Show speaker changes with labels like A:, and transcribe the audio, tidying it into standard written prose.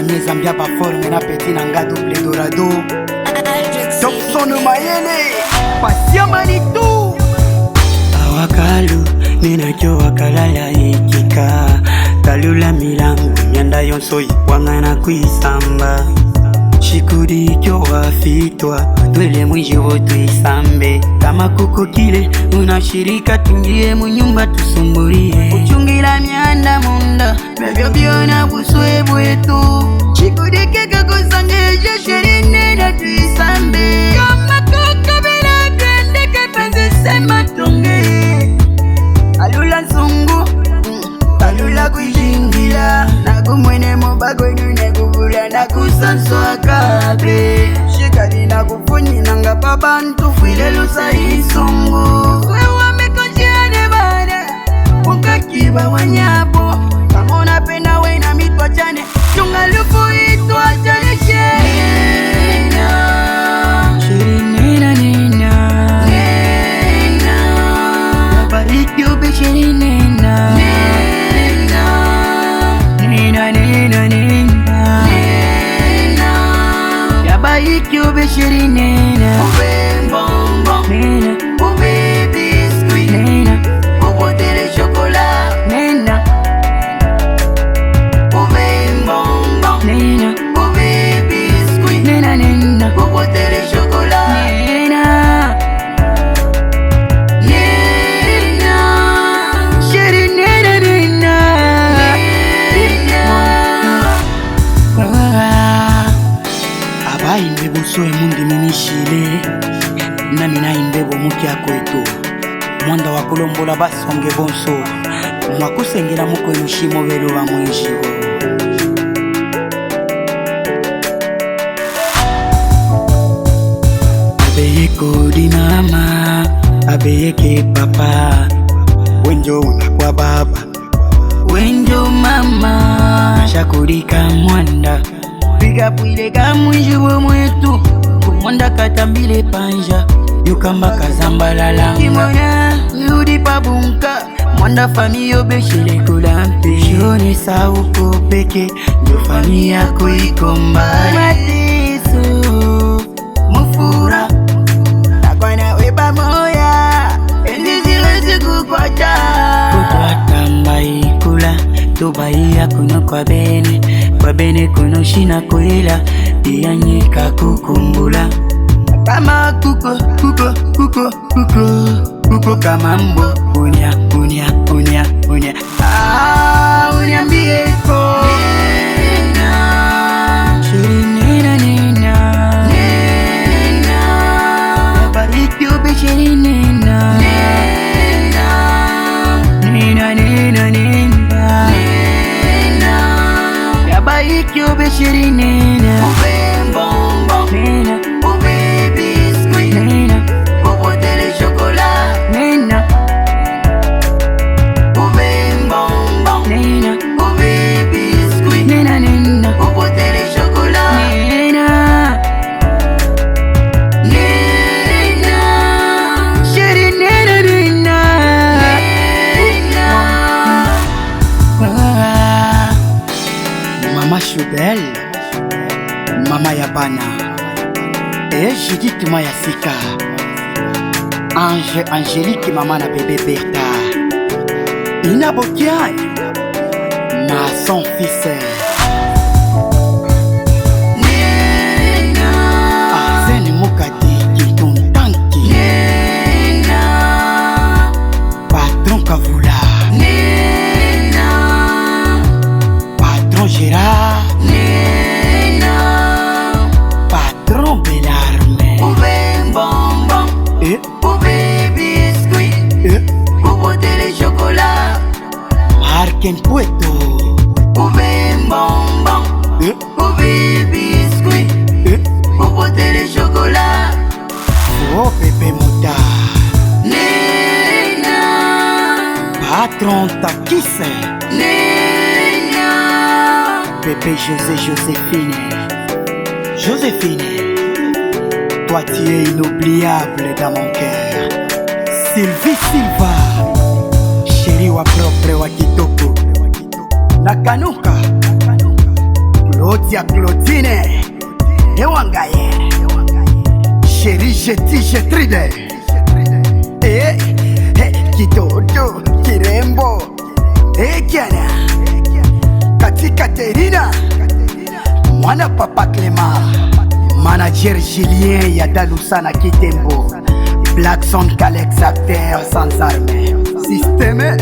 A: Premier Zambia ba forme na petit nanga double dorado Top son mayele Pasia Manitou
B: Awakalu nina kyo wakalala ikika Talula milangu nyanda yonso ikwanga na kuisamba Shikudi kyo wafitwa twele mwijivo tuisambe Kama kuko kile unashirika tungie munyumba tusumburie Uchungira mianda munda bebyo biona buswe bwetu Shikudi keka kusangeje sherine na tuisambe Kama kuko bila brende kepenze sema tunge Alula nsungu Alula kujingira Nagumwene mobago nune kuvula na kusanswa kabe Shikadi na kufunyi nanga babantu Fwile lusa isungu Wewa mekonjiane bane Mukakiba wanyapo Kama unapenda wena mitwa chane Chunga lufu itwa chane Sherina Sherina nina Nina Nabariki ube Sherina Yabaiki ube Sherina Ube bonbon Nina Ube biscuit Nina Ube tele chocolat Nina Ube bonbon Nina Ube biscuit Nina Nina Ube tele chocolat Nina Nina Sherina Nina Abai mbebo soe mundi minishile Nami na imbebo muki yako eto Mwanda wakulombola basonge bonso Mwakusengela muko yushimo velo wa mwishigo Abeyeko di mama Abeyeke papa Wenjo unakwa baba Wenjo mama Shakurika mwanda Piga pwile kamwishigo mwetu Kumwanda katambile panja Yukamba kazambalala Kimona yudi pabunka Mwanda fami yobeshile kulampe Shone sa uko peke Nyo fami yako ikomba Matiso Mufura Takwana weba moya Endiziwezi kukwacha Kutwa tamba ikula Tubai ya kuno kwa bene kuno shina kuila Iyanyika kukumbula Kama kuko kama mbo Unya Unyambie ko Nina Sherina Nina Nina Yabariki ube Sherina Nina Nina Nina Yabariki ube Sherina Ube bonbon Nina Ube biscuit Nina Ube tele chocolat Nina Ube bonbon Nina Ube biscuit Nina Nina Ube tele chocolat Nina Nina Sherina Nina Mama Choubel Mama Yabana Et Judith Mayasika Ange Angélique Mama na bébé Bertha Ina Bokian Ma son fils Nina Arsène Mokati Kilton Tanki Nina Patron Kavula Nina Patron Gérard Nina Patron Belarme Ube bonbon Ube biscuit Ube tele chocolat Marken Pueto Ube bonbon Ube biscuit Ube tele chocolat Oh bébé Mouta Nina Patron Takise Nina Bébé Joséphine Toi tu es inoubliable dans mon cœur Sylvie Silva Chérie wa propre wa kitoko Nakanuka
A: Claudia Claudine Ewangaye Chérie Jeti Jetride Kitoto Kirembo Kiana Kati Katerina Mwana Papa Clément Manager Julien Yadalusana Kitembo Black Son Kalex acteur sans armée Système